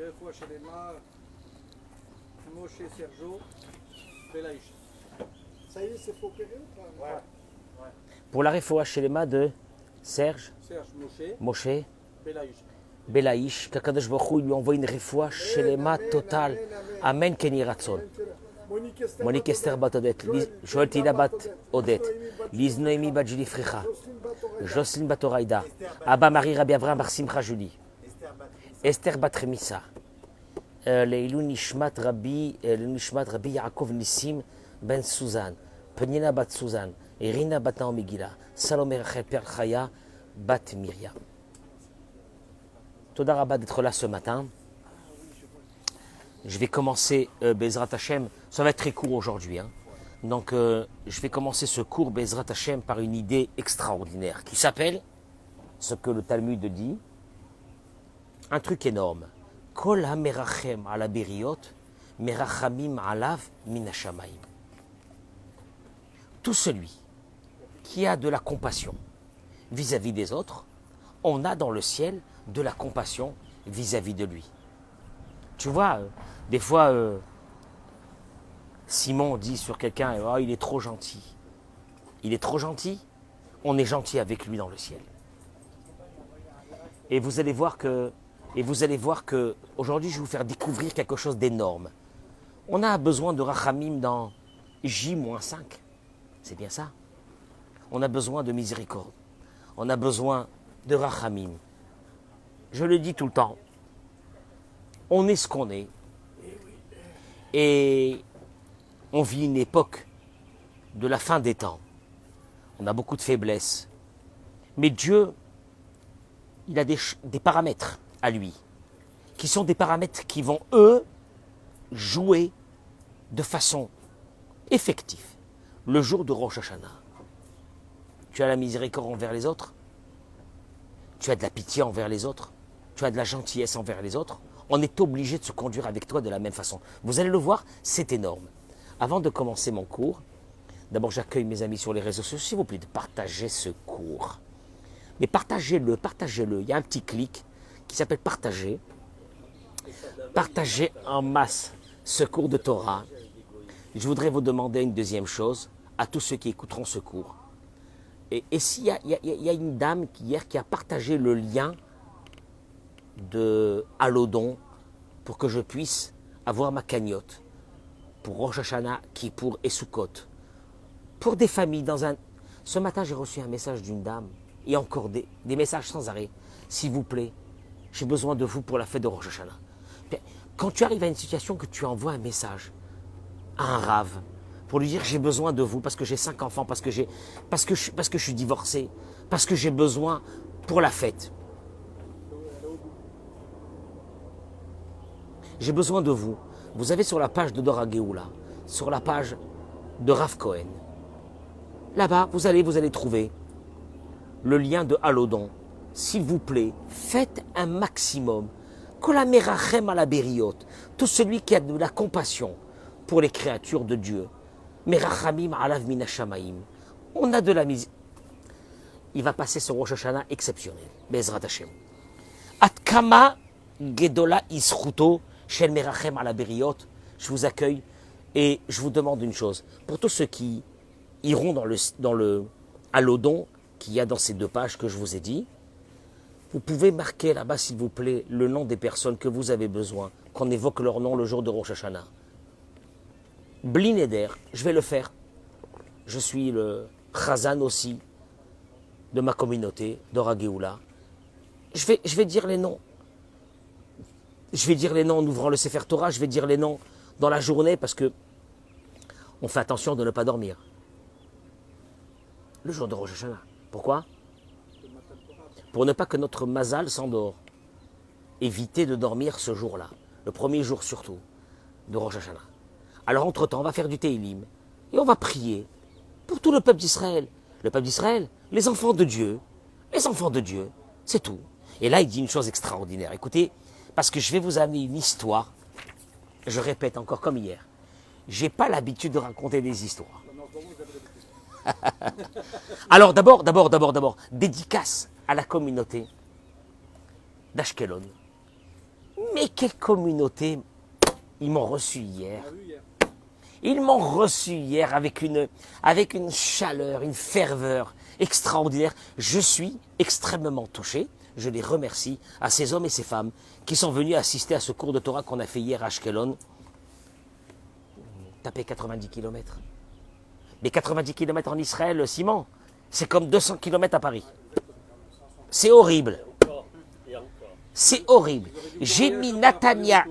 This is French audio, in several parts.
refoua shelema, Moshe Sergio, Belaïch. Ça y est, c'est faux opéré ou pas? Ouais. Pour la refoua shelema de Serge, Moshe, Belaïch, qu'Akadosh Baruch Hu lui envoie une refoua shelema totale. Amen Keni Ratzon. Monique Esther bat Odet, Joël Tila bat Odet, Lise Noémie bat Julie Fricha, Jocelyne bat Oraïda, Abba Marie Rabbi Avraham bar Simcha Julie, Esther bat Remissa, Leilou Nishmat Rabbi Yaakov Nissim ben Suzanne, Penina bat Suzanne, Irina bat Naomi Gila, Salomé Rachel Perl Chaya bat Myriam. Toda Rabba d'être là ce matin. Je vais commencer Bezrat Hashem, ça va être très court aujourd'hui. Donc je vais commencer ce cours Bezrat Hashem par une idée extraordinaire qui s'appelle, ce que le Talmud dit, un truc énorme. Kol ha-merachem ala beriot, merachamim alav min hashamayim. Tout celui qui a de la compassion vis-à-vis des autres, on a dans le ciel de la compassion vis-à-vis de lui. Tu vois, des fois, Simon dit sur quelqu'un, oh, il est trop gentil. Il est trop gentil, on est gentil avec lui dans le ciel. Et vous allez voir que, aujourd'hui, je vais vous faire découvrir quelque chose d'énorme. On a besoin de Rachamim dans J-5. C'est bien ça. On a besoin de miséricorde. On a besoin de Rachamim. Je le dis tout le temps. On est ce qu'on est. Et on vit une époque de la fin des temps. On a beaucoup de faiblesses. Mais Dieu, il a des paramètres à lui, qui sont des paramètres qui vont, eux, jouer de façon effective le jour de Rosh Hashanah. Tu as la miséricorde envers les autres. Tu as de la pitié envers les autres. Tu as de la gentillesse envers les autres. On est obligé de se conduire avec toi de la même façon. Vous allez le voir, c'est énorme. Avant de commencer mon cours, d'abord j'accueille mes amis sur les réseaux sociaux, s'il vous plaît, de partager ce cours. Mais partagez-le, partagez-le. Il y a un petit clic qui s'appelle partager. Partagez en masse ce cours de Torah. Je voudrais vous demander une deuxième chose à tous ceux qui écouteront ce cours. Et s'il y a une dame hier qui a partagé le lien de Alodon pour que je puisse avoir ma cagnotte pour Rosh Hashanah, Kippour et Sukkot. Pour des familles dans un... Ce matin, j'ai reçu un message d'une dame et encore des messages sans arrêt. S'il vous plaît, j'ai besoin de vous pour la fête de Rosh Hashanah. Quand tu arrives à une situation que tu envoies un message à un rave pour lui dire j'ai besoin de vous parce que j'ai 5 enfants, parce que je suis divorcé, parce que j'ai besoin pour la fête. J'ai besoin de vous. Vous avez sur la page de Dora Geoula, sur la page de Rav Cohen. Là-bas, vous allez trouver le lien de Alodon. S'il vous plaît, faites un maximum. Kolamerachem à la beriot. Tout celui qui a de la compassion pour les créatures de Dieu. Merachamim alav min hashamayim. On a de la misère. Il va passer ce Rosh Hashanah exceptionnel. Bezrat Hashem. Atkama gedola isruto. Shel Merachem à la Beriot, je vous accueille et je vous demande une chose. Pour tous ceux qui iront dans le Alodon qu'il y a dans ces 2 pages que je vous ai dit, vous pouvez marquer là-bas, s'il vous plaît, le nom des personnes que vous avez besoin, qu'on évoque leur nom le jour de Rosh Hashanah. Bli neder, je vais le faire. Je suis le Chazan aussi de ma communauté, d'Ora Geoula. Je vais dire les noms. Je vais dire les noms en ouvrant le Sefer Torah, je vais dire les noms dans la journée parce que on fait attention de ne pas dormir. Le jour de Rosh Hashanah. Pourquoi? Pour ne pas que notre mazal s'endort. Évitez de dormir ce jour-là, le premier jour surtout de Rosh Hashanah. Alors entre-temps, on va faire du Teilim et on va prier pour tout le peuple d'Israël. Le peuple d'Israël, les enfants de Dieu, c'est tout. Et là, il dit une chose extraordinaire. Écoutez, parce que je vais vous amener une histoire, je répète encore comme hier, je n'ai pas l'habitude de raconter des histoires. Alors d'abord, dédicace à la communauté d'Ashkelon. Mais quelle communauté! Ils m'ont reçu hier. On a vu hier. Ils m'ont reçu hier avec une chaleur, une ferveur extraordinaire. Je suis extrêmement touché. Je les remercie à ces hommes et ces femmes qui sont venus assister à ce cours de Torah qu'on a fait hier à Ashkelon. Taper 90 km. Mais 90 km en Israël, Simon, c'est comme 200 km à Paris. C'est horrible. C'est horrible. J'ai mis Natania,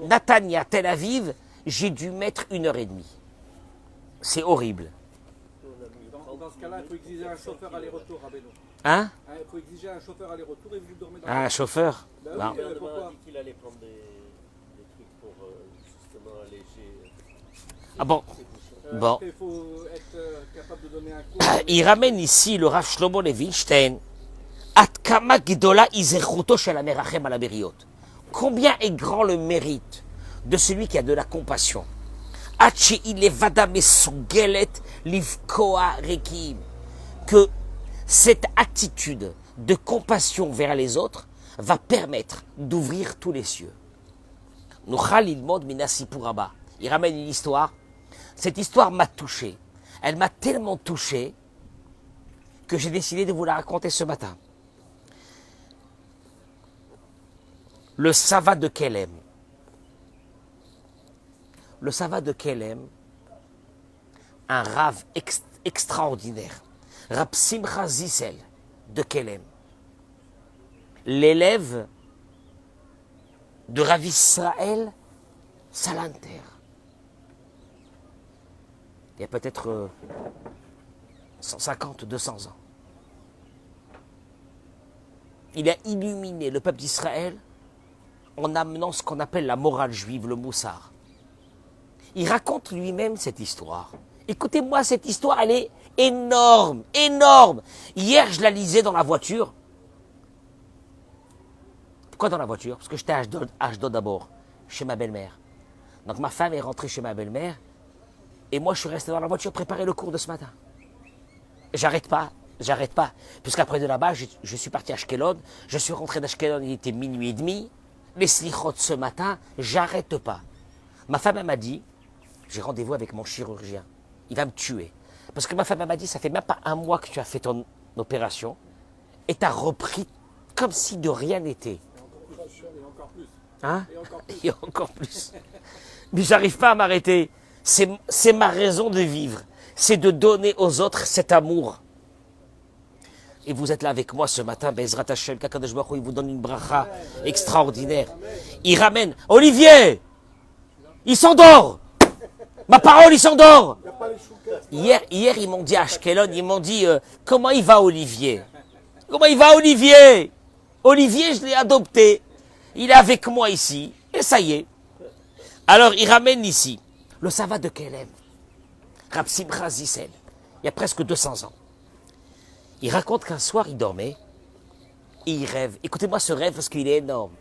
Tel Aviv, j'ai dû mettre 1h30. C'est horrible. Dans ce cas-là, il faut exiger un chauffeur aller-retour à Beno. Hein? Il faut exiger un chauffeur aller-retour et vous dormez dans Un chauffeur? Ben Non. oui, pourquoi? dit qu'il allait prendre des trucs pour justement alléger. Ah bon? Bon. Il faut être capable de donner un cours. Il ramène ici le Rav Shlomo Levinstein. Atkama Gidola Izechuto Shel Hamerachem Al Haberiot. Combien est grand le mérite de celui qui a de la compassion? Achi Ilevada Mesugelet Livkoa Rekim. Que cette attitude de compassion vers les autres va permettre d'ouvrir tous les cieux. Nuchal Ilmod Minasipuraba. Il ramène une histoire. Cette histoire m'a touché. Elle m'a tellement touché que j'ai décidé de vous la raconter ce matin. Le Sava de Kelem. Le Sava de Kelem, un rave extraordinaire. Rab Simcha Zissel de Kelem. L'élève de Rav Israël Salanter. Il y a peut-être 150, 200 ans. Il a illuminé le peuple d'Israël en amenant ce qu'on appelle la morale juive, le moussard. Il raconte lui-même cette histoire. Écoutez-moi, cette histoire, elle est énorme, énorme. Hier, je la lisais dans la voiture. Pourquoi dans la voiture? Parce que j'étais à Ashdod d'abord, chez ma belle-mère. Donc ma femme est rentrée chez ma belle-mère. Et moi, je suis resté dans la voiture préparer le cours de ce matin. J'arrête pas. Puisqu'après de là-bas, je suis parti à Ashkelon. Je suis rentré d'Ashkelon, il était minuit et demi. Les slichot ce matin, j'arrête pas. Ma femme m'a dit, j'ai rendez-vous avec mon chirurgien. Il va me tuer. Parce que ma femme m'a dit, ça fait même pas un mois que tu as fait ton opération. Et tu as repris comme si de rien n'était. Et encore plus. Hein? Et encore plus. Et encore plus. Mais j'arrive pas à m'arrêter. C'est ma raison de vivre. C'est de donner aux autres cet amour. Et vous êtes là avec moi ce matin, Bezrat Hashem, Kakadosh Baruch Hu, il vous donne une bracha extraordinaire. Il ramène, Olivier, il s'endort. Ma parole, il s'endort. Hier, ils m'ont dit à Ashkelon, ils m'ont dit, comment il va Olivier? Comment il va Olivier? Olivier, je l'ai adopté. Il est avec moi ici. Et ça y est. Alors, il ramène ici le Sava de Kelem, Rab Simcha Zissel, il y a presque 200 ans. Il raconte qu'un soir, il dormait et il rêve. Écoutez-moi ce rêve parce qu'il est énorme.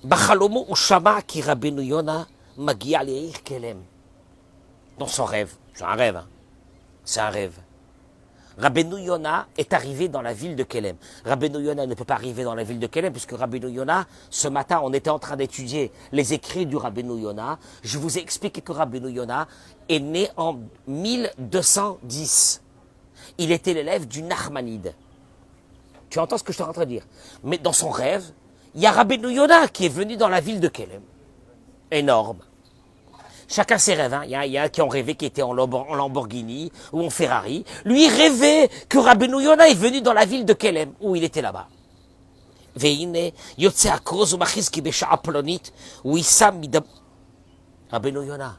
Bachalomo ushama ki Rabbeinu Yona magia le'ir Kelem. Dans son rêve, c'est un rêve, hein. C'est un rêve. Rabbeinu Yona est arrivé dans la ville de Kelem. Rabbeinu Yona ne peut pas arriver dans la ville de Kelem puisque Rabbeinu Yona, ce matin, on était en train d'étudier les écrits du Rabbeinu Yona. Je vous ai expliqué que Rabbeinu Yona est né en 1210. Il était l'élève du Nachmanide. Tu entends ce que je suis en train de dire? Mais dans son rêve, il y a Rabbeinu Yona qui est venu dans la ville de Kelem. Énorme. Chacun ses rêves. Hein. Il y a qui ont rêvé qui était en Lamborghini ou en Ferrari. Lui, il rêvait que Rabbeinu Yona est venu dans la ville de Kelem, où il était là-bas. Rabbeinu Yona,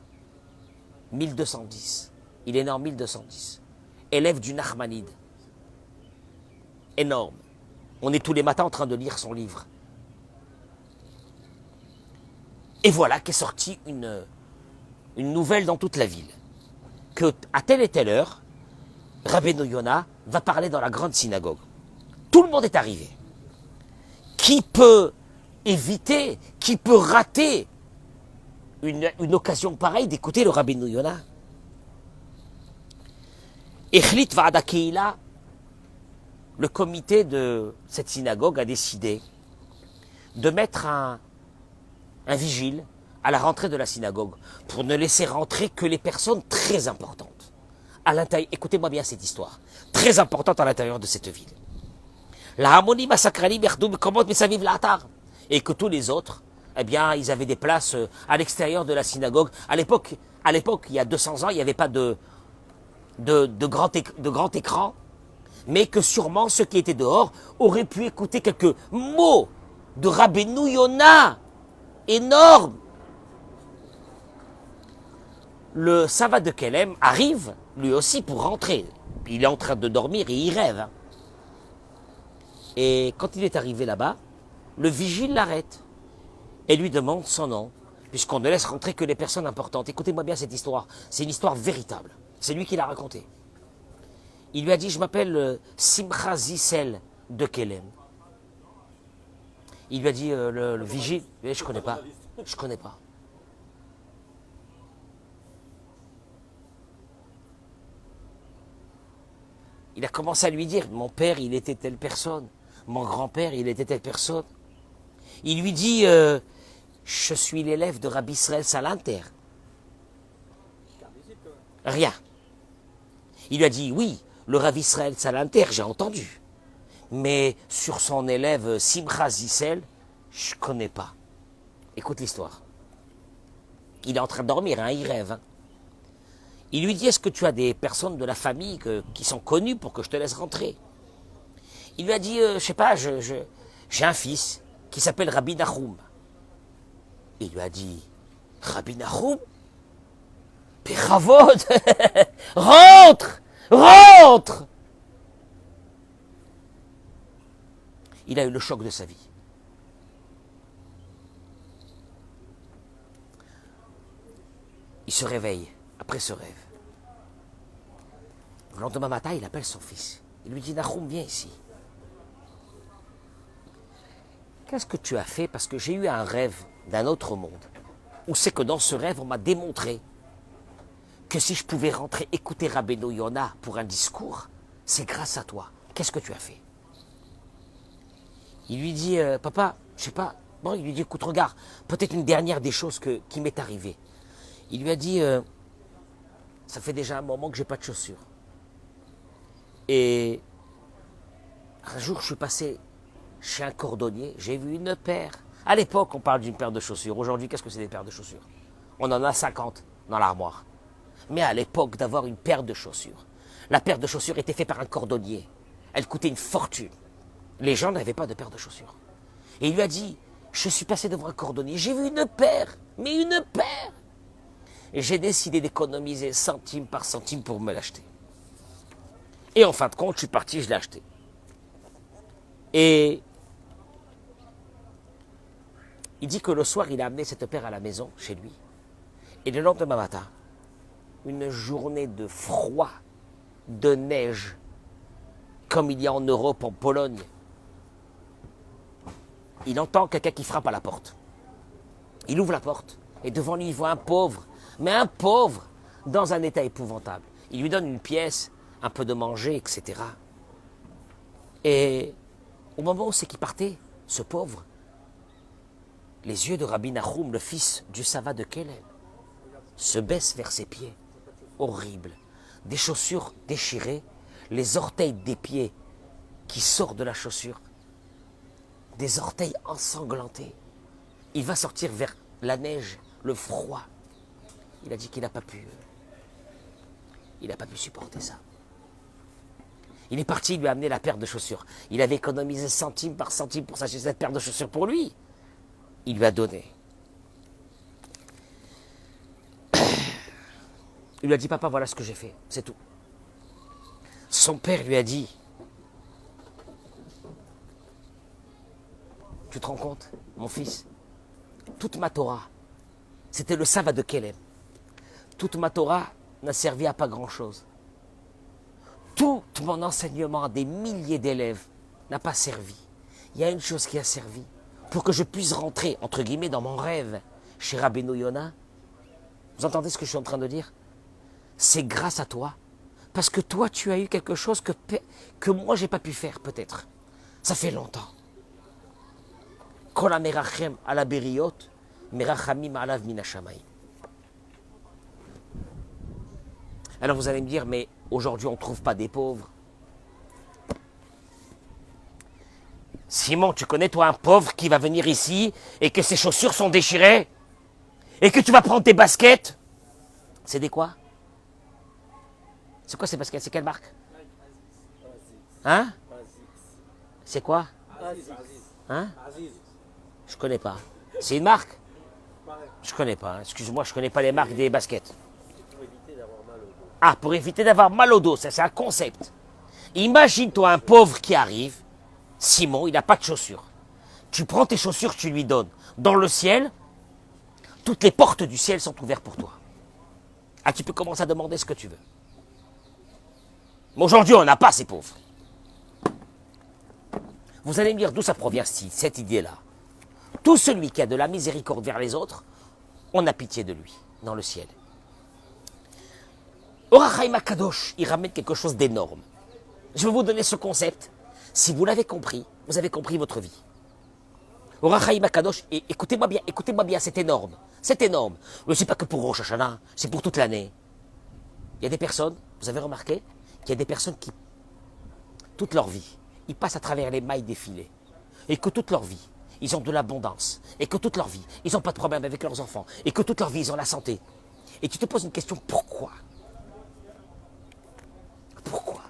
1210. Il est né en 1210. Élève du Nachmanide. Énorme. On est tous les matins en train de lire son livre. Et voilà qu'est sortie une nouvelle dans toute la ville. Que à telle et telle heure, Rabbeinu Yona va parler dans la grande synagogue. Tout le monde est arrivé. Qui peut éviter, qui peut rater une occasion pareille d'écouter le Rabbeinu Yona? Echlit Va'ada Keila, le comité de cette synagogue a décidé de mettre un vigile, à la rentrée de la synagogue, pour ne laisser rentrer que les personnes très importantes. À l'intérieur, écoutez-moi bien cette histoire, très importante à l'intérieur de cette ville. La Hamonim Masakralim Yerdou Bekomot Mesaviv La'atar. Et que tous les autres, eh bien, ils avaient des places à l'extérieur de la synagogue. À l'époque, il y a 200 ans, il n'y avait pas de grand écran, mais que sûrement ceux qui étaient dehors auraient pu écouter quelques mots de Rabbeinu Yona, énorme. Le Sava de Kelem arrive, lui aussi, pour rentrer. Il est en train de dormir et il rêve. Et quand il est arrivé là-bas, le vigile l'arrête et lui demande son nom, puisqu'on ne laisse rentrer que les personnes importantes. Écoutez-moi bien cette histoire, c'est une histoire véritable. C'est lui qui l'a racontée. Il lui a dit, je m'appelle Simcha Zissel de Kelem. Il lui a dit, le vigile, je connais pas, je connais pas. Il a commencé à lui dire, mon père, il était telle personne. Mon grand-père, il était telle personne. Il lui dit, je suis l'élève de Rabbi Israël Salanter. Rien. Il lui a dit, oui, le Rabbi Israël Salanter, j'ai entendu. Mais sur son élève Simcha Zissel, je ne connais pas. Écoute l'histoire. Il est en train de dormir, hein, il rêve. Hein. Il lui dit, est-ce que tu as des personnes de la famille qui sont connues pour que je te laisse rentrer? Il lui a dit, je sais pas, j'ai un fils qui s'appelle Rabbi Nahum. Il lui a dit, Rabbi Nahum? Péravod, rentre, rentre! Il a eu le choc de sa vie. Il se réveille après ce rêve. Le lendemain matin, il appelle son fils. Il lui dit, Nahum, viens ici. Qu'est-ce que tu as fait? Parce que j'ai eu un rêve d'un autre monde, où c'est que dans ce rêve, on m'a démontré que si je pouvais rentrer écouter Rabbeinu Yona pour un discours, c'est grâce à toi. Qu'est-ce que tu as fait? Il lui dit, papa, je sais pas. Bon, il lui dit, écoute, regarde, peut-être une dernière des choses qui m'est arrivée. Il lui a dit, ça fait déjà un moment que j'ai pas de chaussures. Et un jour, je suis passé chez un cordonnier, j'ai vu une paire. À l'époque, on parle d'une paire de chaussures. Aujourd'hui, qu'est-ce que c'est des paires de chaussures? On en a 50 dans l'armoire. Mais à l'époque, d'avoir une paire de chaussures, la paire de chaussures était faite par un cordonnier. Elle coûtait une fortune. Les gens n'avaient pas de paire de chaussures. Et il lui a dit, je suis passé devant un cordonnier, j'ai vu une paire, mais une paire. Et j'ai décidé d'économiser centime par centime pour me l'acheter. Et en fin de compte, je suis parti, je l'ai acheté. Et il dit que le soir, il a amené cette paire à la maison, chez lui. Et le lendemain matin, une journée de froid, de neige, comme il y a en Europe, en Pologne. Il entend quelqu'un qui frappe à la porte. Il ouvre la porte, et devant lui, il voit un pauvre, mais un pauvre, dans un état épouvantable. Il lui donne une pièce, un peu de manger, etc. Et au moment où c'est qu'il partait, ce pauvre, les yeux de Rabbi Nahum, le fils du Sava de Kelem, se baissent vers ses pieds. Horrible. Des chaussures déchirées, les orteils des pieds qui sortent de la chaussure, des orteils ensanglantés. Il va sortir vers la neige, le froid. Il a dit qu'il n'a pas pu. Il n'a pas pu supporter ça. Il est parti, il lui a amené la paire de chaussures. Il avait économisé centime par centime pour s'acheter cette paire de chaussures pour lui. Il lui a donné. Il lui a dit, papa, voilà ce que j'ai fait, c'est tout. Son père lui a dit, tu te rends compte, mon fils, toute ma Torah, c'était le Sava de Kelem. Toute ma Torah n'a servi à pas grand-chose. Tout mon enseignement à des milliers d'élèves n'a pas servi. Il y a une chose qui a servi. Pour que je puisse rentrer, entre guillemets, dans mon rêve, chez Rabbeinu Yona. Vous entendez ce que je suis en train de dire? C'est grâce à toi. Parce que toi, tu as eu quelque chose que moi, j'ai pas pu faire, peut-être. Ça fait longtemps. Kol hamerachem ala beriot, Merachamim alav minashamayim. Alors vous allez me dire, mais aujourd'hui on ne trouve pas des pauvres. Simon, tu connais toi un pauvre qui va venir ici et que ses chaussures sont déchirées et que tu vas prendre tes baskets? C'est des quoi? C'est quoi ces baskets? C'est quelle marque? Hein? C'est quoi? Hein? Je connais pas. C'est une marque? Je connais pas. Excuse-moi, je connais pas les marques des baskets. Pour éviter d'avoir mal au dos. Ah, pour éviter d'avoir mal au dos, ça c'est un concept. Imagine-toi un pauvre qui arrive, Simon, il n'a pas de chaussures. Tu prends tes chaussures, tu lui donnes. Dans le ciel, toutes les portes du ciel sont ouvertes pour toi. Ah, tu peux commencer à demander ce que tu veux. Mais aujourd'hui, on n'a pas ces pauvres. Vous allez me dire d'où ça provient cette idée-là. Tout celui qui a de la miséricorde vers les autres, on a pitié de lui dans le ciel. Or HaChaim HaKadosh, il ramène quelque chose d'énorme. Je vais vous donner ce concept. Si vous l'avez compris, vous avez compris votre vie. Or HaChaim HaKadosh, et écoutez-moi bien, c'est énorme. C'est énorme. Mais ce n'est pas que pour Rosh Hashanah, c'est pour toute l'année. Il y a des personnes, vous avez remarqué, qu'il y a des personnes qui, toute leur vie, ils passent à travers les mailles des filets. Et que toute leur vie, ils ont de l'abondance. Et que toute leur vie, ils n'ont pas de problème avec leurs enfants. Et que toute leur vie, ils ont la santé. Et tu te poses une question, pourquoi? Pourquoi?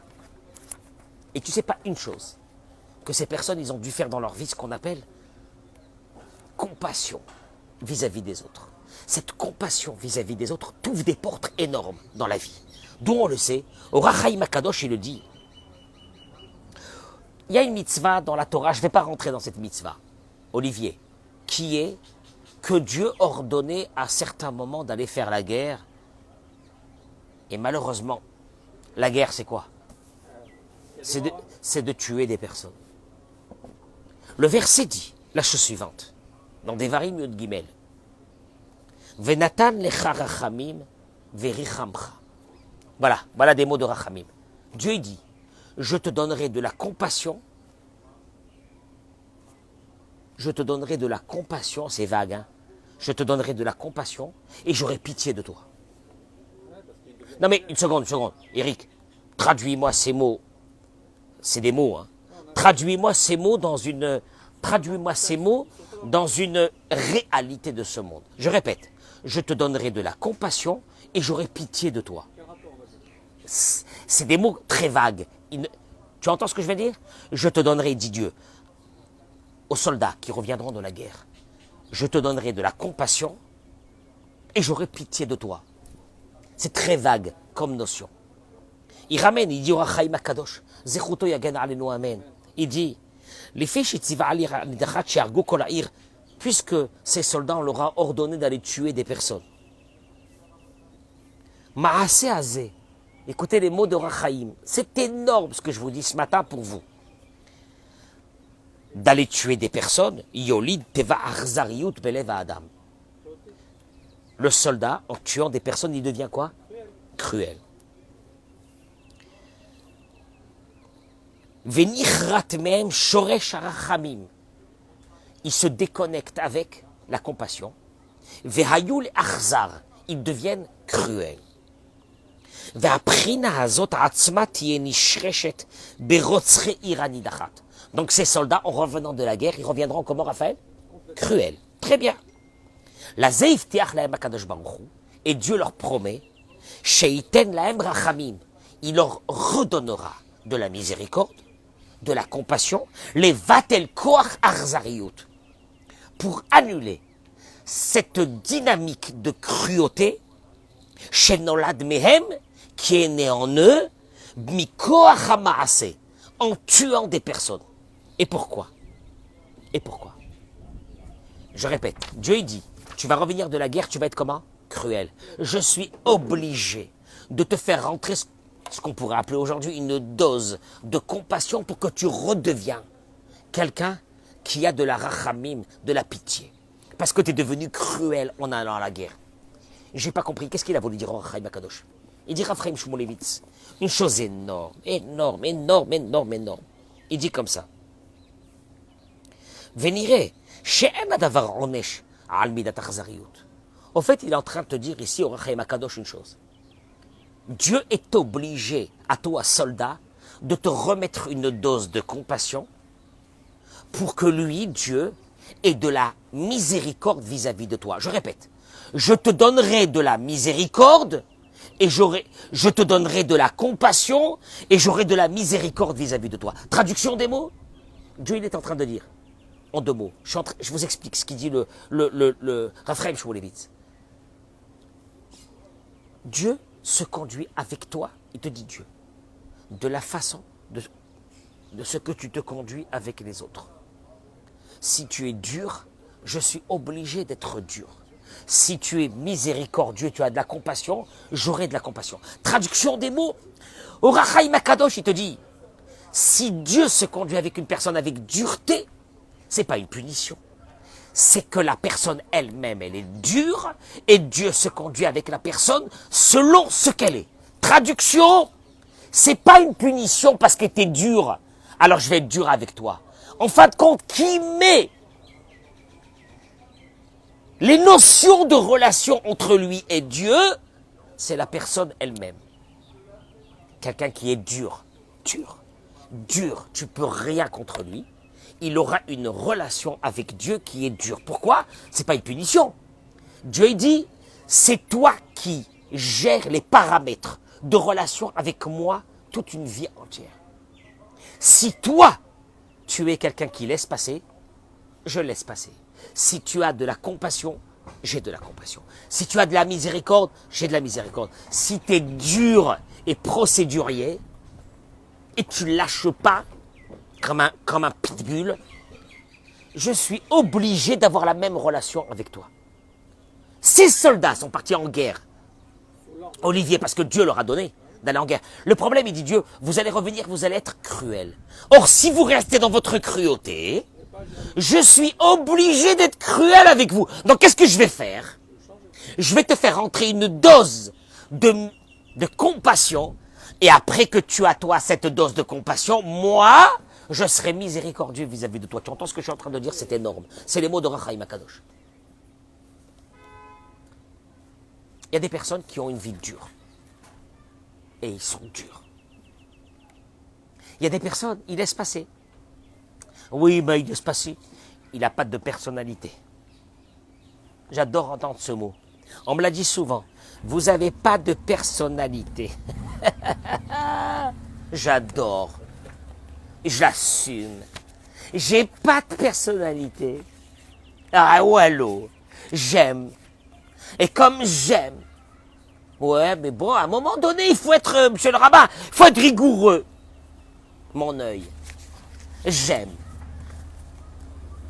Et tu ne sais pas une chose, que ces personnes, ils ont dû faire dans leur vie ce qu'on appelle compassion vis-à-vis des autres. Cette compassion vis-à-vis des autres t'ouvre des portes énormes dans la vie. D'où on le sait, au HaChaim HaKadosh, il le dit. Il y a une mitzvah dans la Torah, je ne vais pas rentrer dans cette mitzvah, Olivier, qui est que Dieu ordonnait à certains moments d'aller faire la guerre. Et malheureusement, la guerre, c'est quoi? C'est de tuer des personnes. Le verset dit la chose suivante, dans Devarim Yud Gimel. Venatan lecha rachamim verichamcha. Voilà des mots de rachamim. Dieu dit, je te donnerai de la compassion. Je te donnerai de la compassion, c'est vague, hein. Je te donnerai de la compassion et j'aurai pitié de toi. Non mais une seconde, Eric, traduis-moi ces mots. C'est des mots, hein. Traduis-moi ces mots dans une réalité de ce monde. Je répète, je te donnerai de la compassion et j'aurai pitié de toi. C'est des mots très vagues. Tu entends ce que je veux dire? Je te donnerai, dit Dieu, aux soldats qui reviendront de la guerre. Je te donnerai de la compassion et j'aurai pitié de toi. C'est très vague comme notion. Il ramène, il dit au HaChaim HaKadosh, Zechuto yagen alenu amen. Il dit, puisque ces soldats, on leur a ordonné d'aller tuer des personnes. Maaseh hazeh. Écoutez les mots de HaChaim. C'est énorme ce que je vous dis ce matin pour vous. D'aller tuer des personnes, Yolid teva achzariyut belev adam. Le soldat, en tuant des personnes, il devient quoi? Cruel. Venichrat mehem shoresh harachamim. Il se déconnecte avec la compassion. Vehayul achzar. Ils deviennent cruels. Donc ces soldats, en revenant de la guerre, ils reviendront comment, Raphaël? Cruels. Très bien. La zeif tiach lahem hakadosh baruch hu, et Dieu leur promet, sheiten lahem rachamim, il leur redonnera de la miséricorde, de la compassion, les vatel koach arzariut, pour annuler cette dynamique de cruauté, shenolad mehem, qui est né en eux, mikoach hamaaseh, en tuant des personnes. Et pourquoi? Je répète, Dieu dit, tu vas revenir de la guerre, tu vas être comment? Cruel. Je suis obligé de te faire rentrer ce qu'on pourrait appeler aujourd'hui une dose de compassion pour que tu redeviens quelqu'un qui a de la rachamim, de la pitié. Parce que tu es devenu cruel en allant à la guerre. Je n'ai pas compris. Qu'est-ce qu'il a voulu dire au HaChaim HaKadosh? Il dit Raphaël Shmulevitz, une chose énorme. Il dit comme ça. Venire, she'en adavar onesh Al-Midat Akhzariyut. Au fait, il est en train de te dire ici, au Rachaim Akadosh, une chose. Dieu est obligé, à toi, soldat, de te remettre une dose de compassion pour que lui, Dieu, ait de la miséricorde vis-à-vis de toi. Je répète, je te donnerai de la miséricorde et je te donnerai de la compassion et j'aurai de la miséricorde vis-à-vis de toi. Traduction des mots, Dieu il est en train de dire, en deux mots, je vous explique ce qu'il dit le Raphaël Shmulevitz. Dieu se conduit avec toi, il te dit Dieu, de la façon de ce que tu te conduis avec les autres. Si tu es dur, je suis obligé d'être dur. Si tu es miséricordieux, tu as de la compassion, j'aurai de la compassion. Traduction des mots, au Rachaim Akadosh, il te dit, si Dieu se conduit avec une personne avec dureté, c'est pas une punition. C'est que la personne elle-même, elle est dure, et Dieu se conduit avec la personne selon ce qu'elle est. Traduction, c'est pas une punition parce que tu es dur, alors je vais être dur avec toi. En fin de compte, qui met les notions de relation entre lui et Dieu, c'est la personne elle-même. Quelqu'un qui est dur, tu peux rien contre lui. Il aura une relation avec Dieu qui est dure. Pourquoi? C'est pas une punition. Dieu dit, c'est toi qui gères les paramètres de relation avec moi toute une vie entière. Si toi, tu es quelqu'un qui laisse passer, je laisse passer. Si tu as de la compassion, j'ai de la compassion. Si tu as de la miséricorde, j'ai de la miséricorde. Si tu es dur et procédurier, et tu lâches pas, comme un pitbull, je suis obligé d'avoir la même relation avec toi. Ces soldats sont partis en guerre, Olivier, parce que Dieu leur a donné d'aller en guerre. Le problème, il dit Dieu, vous allez revenir, vous allez être cruel. Or, si vous restez dans votre cruauté, je suis obligé d'être cruel avec vous. Donc, qu'est-ce que je vais faire? Je vais te faire rentrer une dose de compassion. Et après que tu as, toi, cette dose de compassion, moi, je serai miséricordieux vis-à-vis de toi. Tu entends ce que je suis en train de dire? C'est énorme. C'est les mots de Rachaim Akadosh. Il y a des personnes qui ont une vie dure. Et ils sont durs. Il y a des personnes, ils laissent passer. Oui, mais il laisse passer. Il n'a pas de personnalité. J'adore entendre ce mot. On me l'a dit souvent. Vous n'avez pas de personnalité. J'adore. J'assume. J'ai pas de personnalité. Ah, wallo. J'aime. Et comme j'aime. Ouais, mais bon, à un moment donné, il faut être, monsieur le rabbin, il faut être rigoureux. Mon œil. J'aime.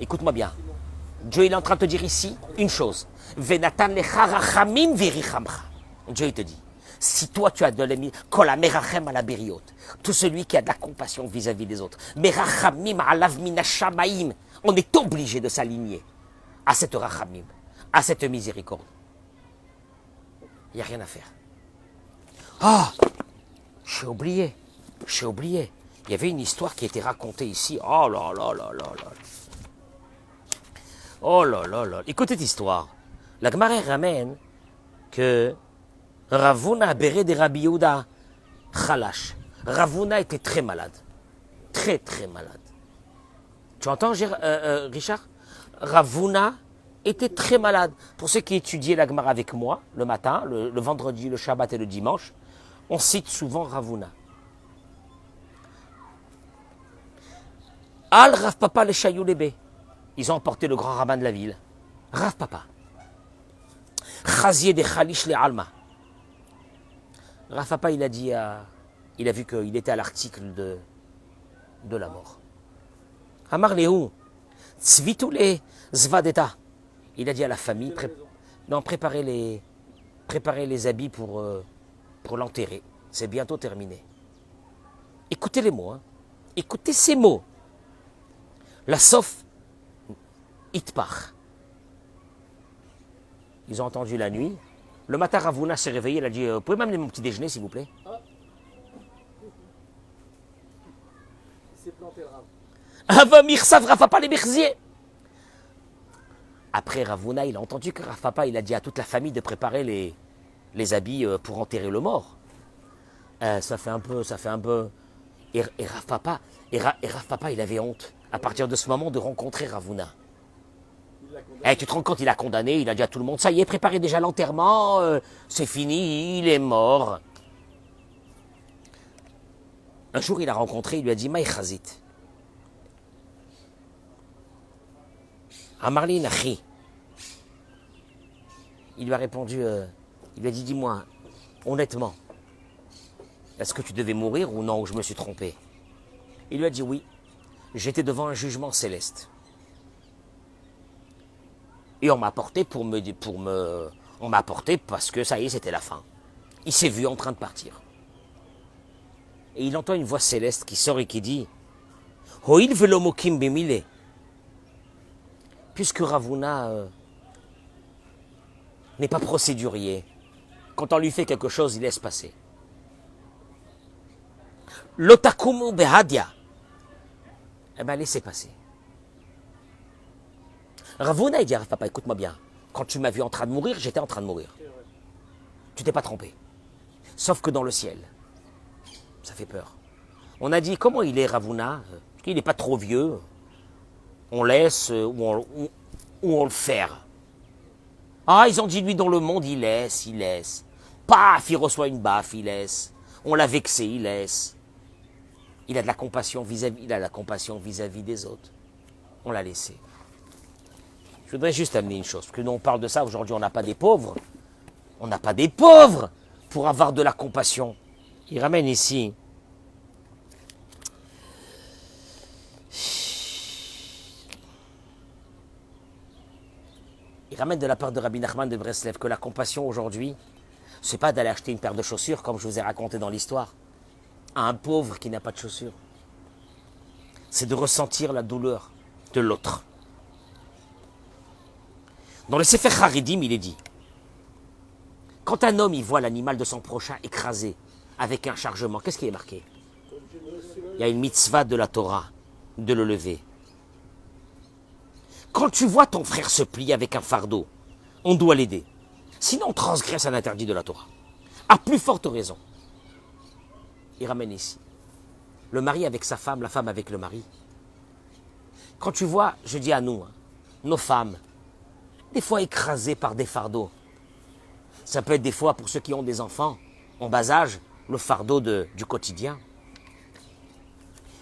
Écoute-moi bien. Dieu il est en train de te dire ici une chose. Venatan lecha rachamim virichamcha. Dieu il te dit, si toi tu as de l'ami, kol merachem ala beriot, tout celui qui a de la compassion vis-à-vis des autres, merachamim alav minashamaim, on est obligé de s'aligner à cette rachamim, à cette miséricorde. Il n'y a rien à faire. Ah, j'ai oublié. Il y avait une histoire qui était racontée ici. Oh là là là là là. Oh là là là. Écoutez cette histoire. La Gemara ramène que Ravuna a béré des Rabbi Yehuda Khalash. Ravuna était très malade. Très très malade. Tu entends, Richard? Ravuna était très malade. Pour ceux qui étudiaient la Gemara avec moi, le matin, le vendredi, le Shabbat et le dimanche, on cite souvent Ravuna. Al Rav Papa les Chayou Lébé. Ils ont emporté le grand rabbin de la ville. Rav Papa. Chazier de Khalish le Alma. Rav Papa, il a vu qu'il était à l'article de la mort. Amar Léou. Tzvitou le Zvadeta. Il a dit à la famille, préparez les habits pour l'enterrer. C'est bientôt terminé. Écoutez les mots. Hein. Écoutez ces mots. La Sof Itpar. Ils ont entendu la nuit. Le matin, Ravuna s'est réveillé. Il a dit, vous pouvez m'amener mon petit déjeuner, s'il vous plaît? Il s'est planté le rave. Ava Mirsav Rafa pas les Berziers. Après Ravuna, il a entendu que Rav Papa, il a dit à toute la famille de préparer les habits pour enterrer le mort. Ça fait un peu. Et Rav Papa, il avait honte, à partir de ce moment, de rencontrer Ravuna. Tu te rends compte, il a condamné, il a dit à tout le monde, ça y est, préparez déjà l'enterrement, c'est fini, il est mort. Un jour, il a rencontré, il lui a dit, Maï Chazit. Amarli Nachi. Il lui a répondu, il lui a dit, dis-moi, honnêtement, est-ce que tu devais mourir ou non, ou je me suis trompé? Il lui a dit oui, j'étais devant un jugement céleste. Et on m'a apporté on m'a apporté parce que ça y est, c'était la fin. Il s'est vu en train de partir. Et il entend une voix céleste qui sort et qui dit Hoil velomokim bemile. Puisque Ravuna n'est pas procédurier, quand on lui fait quelque chose, il laisse passer. Lotakumu behadia. Eh bien, laissez passer. Ravuna, il dit à Rav Papa, écoute-moi bien, quand tu m'as vu en train de mourir, j'étais en train de mourir. Tu t'es pas trompé. Sauf que dans le ciel, ça fait peur. On a dit, comment il est Ravuna? Il n'est pas trop vieux. On laisse ou on le fait. Ah, ils ont dit, lui, dans le monde, il laisse. Paf, il reçoit une baffe, il laisse. On l'a vexé, il laisse. Il a de la compassion vis-à-vis des autres. On l'a laissé. Je voudrais juste amener une chose, parce que nous on parle de ça, aujourd'hui on n'a pas des pauvres. On n'a pas des pauvres pour avoir de la compassion. Il ramène ici. Il ramène de la part de Rabbi Nachman de Breslev que la compassion aujourd'hui, c'est pas d'aller acheter une paire de chaussures, comme je vous ai raconté dans l'histoire, à un pauvre qui n'a pas de chaussures. C'est de ressentir la douleur de l'autre. Dans le Sefer Haridim, il est dit, quand un homme il voit l'animal de son prochain écrasé avec un chargement, qu'est-ce qui est marqué? Il y a une mitzvah de la Torah, de le lever. Quand tu vois ton frère se plier avec un fardeau, on doit l'aider. Sinon on transgresse un interdit de la Torah. À plus forte raison. Il ramène ici. Le mari avec sa femme, la femme avec le mari. Quand tu vois, je dis à nous, nos femmes, des fois écrasées par des fardeaux. Ça peut être des fois, pour ceux qui ont des enfants, en bas âge, le fardeau du quotidien.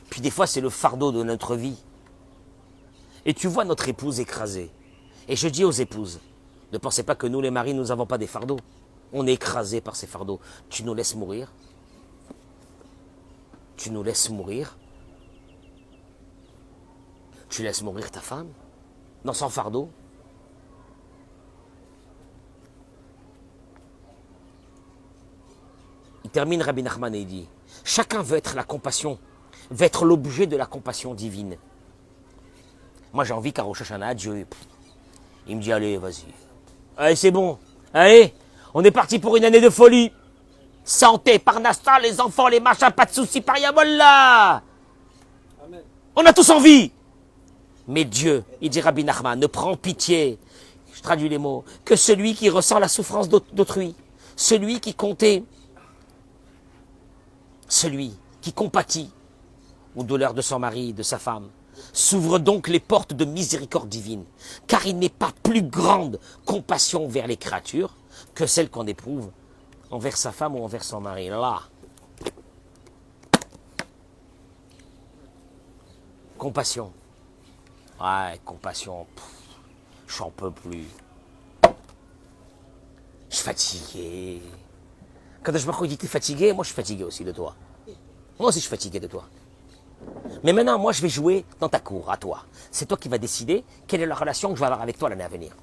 Puis des fois, c'est le fardeau de notre vie. Et tu vois notre épouse écrasée. Et je dis aux épouses, ne pensez pas que nous, les maris, nous n'avons pas des fardeaux. On est écrasés par ces fardeaux. Tu nous laisses mourir. Tu nous laisses mourir. Tu laisses mourir ta femme dans son fardeau. Il termine Rabbi Nachman et il dit, chacun veut être la compassion, veut être l'objet de la compassion divine. Moi j'ai envie qu'à Rosh Hashanah, Dieu, il me dit, allez, vas-y. Allez, c'est bon. Allez, on est parti pour une année de folie. Santé, parnassa, les enfants, les machins, pas de soucis, pariamolla. Amen. On a tous envie. Mais Dieu, il dit Rabbi Nachman, ne prend pitié, je traduis les mots, que celui qui ressent la souffrance d'autrui, celui qui comptait, celui qui compatit aux douleurs de son mari, de sa femme. S'ouvrent donc les portes de miséricorde divine, car il n'est pas plus grande compassion vers les créatures que celle qu'on éprouve envers sa femme ou envers son mari. Là, compassion. Ouais, compassion. J'en peux plus. Je suis fatigué. Quand je me dis que tu es fatigué, moi je suis fatigué aussi de toi. Moi aussi je suis fatigué de toi. Mais maintenant, moi je vais jouer dans ta cour, à toi. C'est toi qui vas décider quelle est la relation que je vais avoir avec toi l'année à venir.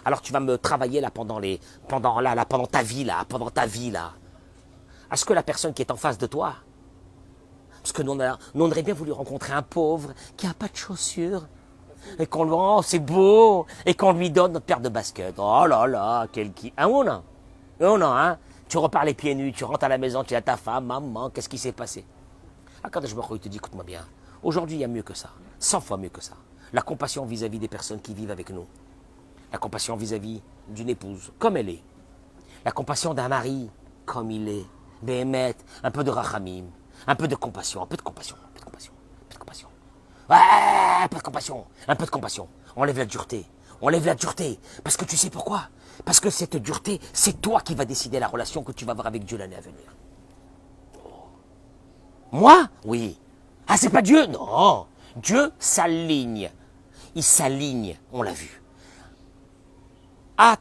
Alors tu vas me travailler là pendant ta vie là, à ce que la personne qui est en face de toi, parce que nous on aurait bien voulu rencontrer un pauvre qui n'a pas de chaussures, et qu'on lui oh c'est beau, et qu'on lui donne notre paire de baskets. Oh là là, quel qui. Hein ou non? Oh non, hein? Tu repars les pieds nus, tu rentres à la maison, tu dis à ta femme, maman, qu'est-ce qui s'est passé? Ah, quand je me crois, il te dit, écoute-moi bien, aujourd'hui il y a mieux que ça, 100 fois mieux que ça. La compassion vis-à-vis des personnes qui vivent avec nous. La compassion vis-à-vis d'une épouse, comme elle est. La compassion d'un mari, comme il est. Béhémet, un peu de rachamim, un peu de compassion, un peu de compassion, un peu de compassion, un peu de compassion. Ouais, un peu de compassion, un peu de compassion. Enlève la dureté, enlève la dureté. Parce que tu sais pourquoi? Parce que cette dureté, c'est toi qui vas décider la relation que tu vas avoir avec Dieu l'année à venir. Moi? Oui. Ah, c'est pas Dieu? Non. Dieu s'aligne. Il s'aligne, on l'a vu, à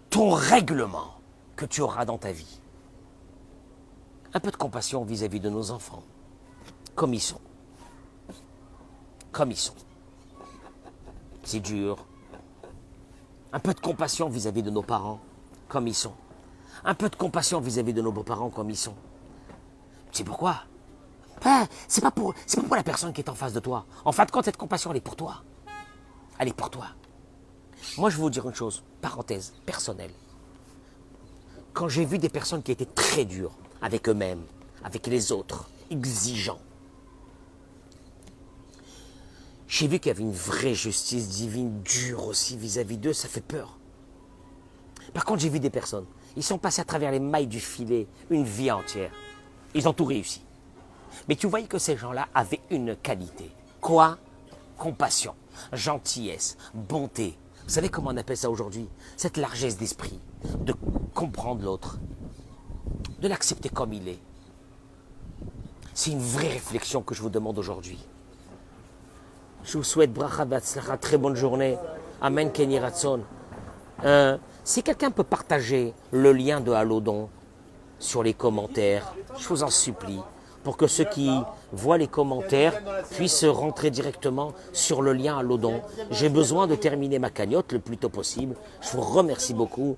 ton règlement que tu auras dans ta vie. Un peu de compassion vis-à-vis de nos enfants, comme ils sont. Comme ils sont. C'est dur. Un peu de compassion vis-à-vis de nos parents, comme ils sont. Un peu de compassion vis-à-vis de nos beaux-parents, comme ils sont. Tu sais pourquoi? C'est pas pour la personne qui est en face de toi. En fin de compte, cette compassion, elle est pour toi. Elle est pour toi. Moi, je vais vous dire une chose, parenthèse, personnelle. Quand j'ai vu des personnes qui étaient très dures avec eux-mêmes, avec les autres, exigeants, j'ai vu qu'il y avait une vraie justice divine dure aussi vis-à-vis d'eux, ça fait peur. Par contre, j'ai vu des personnes, ils sont passés à travers les mailles du filet, une vie entière. Ils ont tout réussi. Mais tu voyais que ces gens-là avaient une qualité. Quoi? Compassion, gentillesse, bonté. Vous savez comment on appelle ça aujourd'hui? Cette largesse d'esprit, de comprendre l'autre, de l'accepter comme il est. C'est une vraie réflexion que je vous demande aujourd'hui. Je vous souhaite bracha v'atzlacha, très bonne journée. Amen, Kenny Ratson. Si quelqu'un peut partager le lien de Halodon sur les commentaires, je vous en supplie, pour que ceux qui voient les commentaires puissent rentrer directement sur le lien Halodon. J'ai besoin de terminer ma cagnotte le plus tôt possible. Je vous remercie beaucoup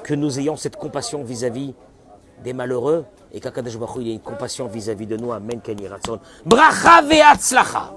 que nous ayons cette compassion vis-à-vis des malheureux et qu'Akadosh Baruch Hu ait une compassion vis-à-vis de nous. Amen, Kenny Ratson. Bracha ve'atzlacha.